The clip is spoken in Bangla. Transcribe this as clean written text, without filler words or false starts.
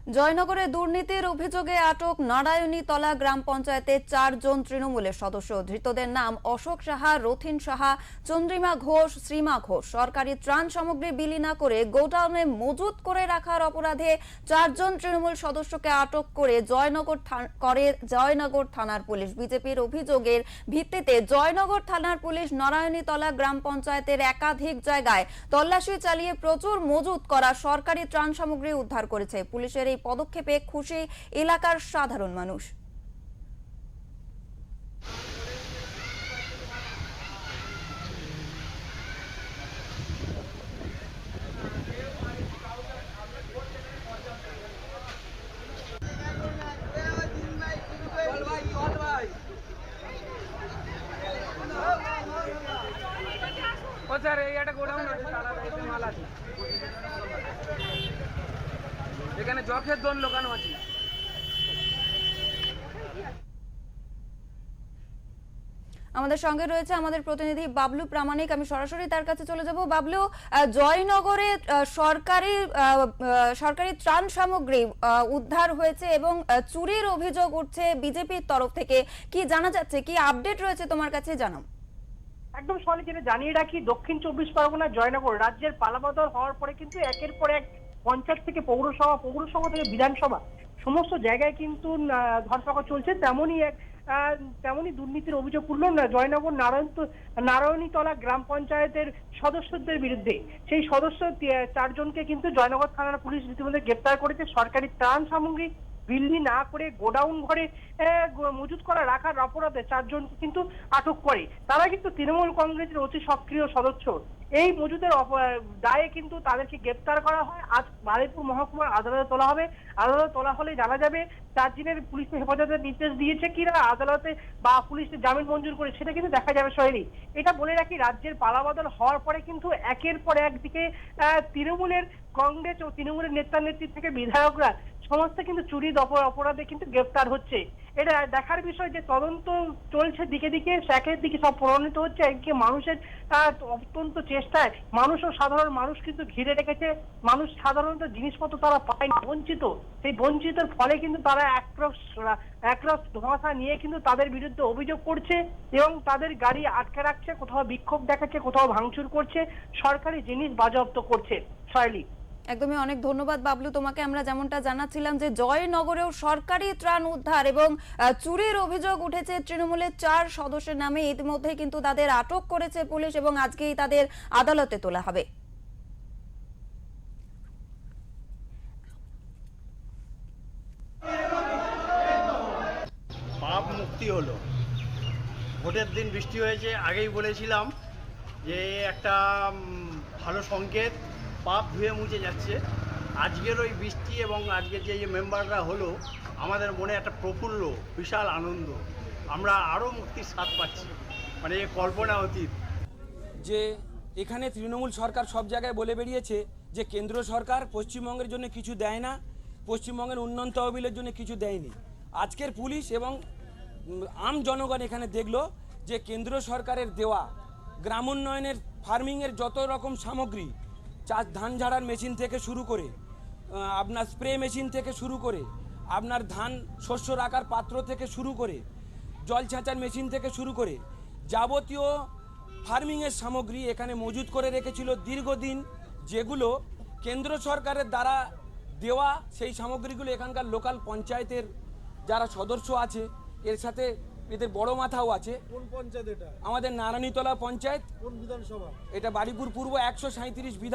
জয়নগরে দুর্নীতির অভিযোগে আটক নারায়ণীতলা গ্রাম পঞ্চায়েতের 4 জন তৃণমূলের সদস্য। ধৃতদের নাম অশোক সাহা, রথিন সাহা, চন্দ্রিমা ঘোষ, শ্রীমা ঘোষ। সরকারি ত্রাণ সামগ্রী বিলি না করে গোডাউনে মজুত করে রাখার অপরাধে 4 জন তৃণমূল সদস্যকে আটক করে জয়নগর থানার পুলিশ। বিজেপির অভিযোগের ভিত্তিতে জয়নগর থানার পুলিশ নারায়ণীতলা গ্রাম পঞ্চায়েতের একাধিক জায়গায় তল্লাশি চালিয়ে প্রচুর মজুত করা সরকারি ত্রাণ সামগ্রী উদ্ধার করেছে। পুলিশের এই পদক্ষেপে খুশি এলাকার সাধারণ মানুষ। স্যার এই একটা গোডাউন আছে, মাল আছে এখানে, জখের দোন লোকানো আছে। আমাদের সঙ্গে রয়েছে আমাদের প্রতিনিধি বাবলু প্রামাণিক। আমি সরাসরি তার কাছে চলে যাব। বাবলু, জয়নগরে সরকারি ত্রাণ সামগ্রী উদ্ধার হয়েছে এবং চুরির অভিযোগ উঠছে বিজেপির তরফ থেকে। কি জানা যাচ্ছে, কি আপডেট রয়েছে তোমার কাছে জানাও। একদম সকালে যেটা জানিয়ে রাখি, দক্ষিণ 24 পরগনা জয়নগর রাজ্যের পালাবদল হওয়ার পরে কিন্তু একের পর এক পঞ্চায়েত থেকে পৌরসভা থেকে বিধানসভা সমস্ত জায়গায় কিন্তু ধরপাকড় চলছে। তেমনই দুর্নীতির অভিযোগ উঠল জয়নগর নারায়ণীতলা গ্রাম পঞ্চায়েতের সদস্যদের বিরুদ্ধে। সেই সদস্য 4 জনকে কিন্তু জয়নগর থানার পুলিশ ইতিমধ্যে গ্রেপ্তার করেছে। সরকারি ত্রাণ সামগ্রী বিলি না করে গোডাউন ঘরে মজুত করা রাখার অপরাধে 4 জনকে কিন্তু আটক করে। তারা কিন্তু তৃণমূল কংগ্রেসের অতি সক্রিয় সদস্য। এই মজুদের দায়ে কিন্তু তাদেরকে গ্রেপ্তার করা হয়। আজ বারুইপুর মহকুমার আদালতে তোলা হবে। আদালতে তোলা হলে জানা যাবে 4 দিনের পুলিশ হেফাজতের নির্দেশ দিয়েছে কিনা আদালতে, বা পুলিশ জামিন মঞ্জুর করে, সেটা কিন্তু দেখা যাবে। শৈলী, এটা বলে রাখি, রাজ্যের পালাবদল হওয়ার পরে কিন্তু একের পর একদিকে তৃণমূলের কংগ্রেস ও তৃণমূলের নেতৃত্ব থেকে বিধায়করা সমস্ত কিন্তু চুরির অপরাধে কিন্তু গ্রেপ্তার হচ্ছে। এটা দেখার বিষয় যে তদন্ত চলছে দিকে দিকে, একের দিকে সব প্রমাণিত হচ্ছে। একদিকে মানুষের অত্যন্ত চেষ্টায় মানুষ ও সাধারণ মানুষ কিন্তু ঘিরে রেখেছে। মানুষ সাধারণত জিনিসপত্র তারা পায় না, বঞ্চিত। সেই বঞ্চিতের ফলে কিন্তু তারা একরস ধোঁয়াশা নিয়ে কিন্তু তাদের বিরুদ্ধে অভিযোগ করছে এবং তাদের গাড়ি আটকে রাখছে, কোথাও বিক্ষোভ দেখাচ্ছে, কোথাও ভাঙচুর করছে, সরকারি জিনিস বাজেয়াপ্ত করছে। শৈলী, একদমই অনেক ধন্যবাদ বাবলু তোমাকে। আমরা যেমনটা জানাচ্ছিলাম যে জয়নগরেও সরকারি ত্রাণ উদ্ধার এবং চুরির অভিযোগ উঠেছে তৃণমূলের 4 সদস্যের নামে। ইতিমধ্যে কিন্তু তাদের আটক করেছে পুলিশ এবং আজকেই তাদের আদালতে তোলা হবে। পাপ মুক্তি হলো। ভোটের দিন বৃষ্টি হয়েছে, আগেই বলেছিলাম যে একটা ভালো সংকেত, পাপ ধুয়ে মুছে যাচ্ছে। আজকের ওই বৃষ্টি এবং আজকের যে মেম্বাররা হলো, আমাদের মনে একটা প্রফুল্ল বিশাল আনন্দ। আমরা আরও মুক্তির স্বাদ পাচ্ছি, মানে কল্পনা অতীত। যে এখানে তৃণমূল সরকার সব জায়গায় বলে বেরিয়েছে যে কেন্দ্র সরকার পশ্চিমবঙ্গের জন্য কিছু দেয় না, পশ্চিমবঙ্গের উন্নয়ন তহবিলের জন্য কিছু দেয়নি। আজকের পুলিশ এবং আম জনগণ এখানে দেখলো যে কেন্দ্র সরকারের দেওয়া গ্রাম উন্নয়নের ফার্মিংয়ের যত রকম সামগ্রী, ধান ঝাড়ার মেশিন থেকে শুরু করে, আপনার স্প্রে মেশিন থেকে শুরু করে, আপনার ধান শস্য রাখার পাত্র থেকে শুরু করে, জল ছাঁচার মেশিন থেকে শুরু করে যাবতীয় ফার্মিংয়ের সামগ্রী এখানে মজুত করে রেখেছিল দীর্ঘদিন, যেগুলো কেন্দ্র সরকারের দ্বারা দেওয়া। সেই সামগ্রীগুলো এখানকার লোকাল পঞ্চায়েতের যারা সদস্য আছে, এর সাথে এদের বড় মাথাও আছে। কোন পঞ্চায়েত এটা? আমাদের নারায়ণীতলা পঞ্চায়েত। কোন বিধানসভা? এটা বারুইপুর পূর্ব 137 বিধান।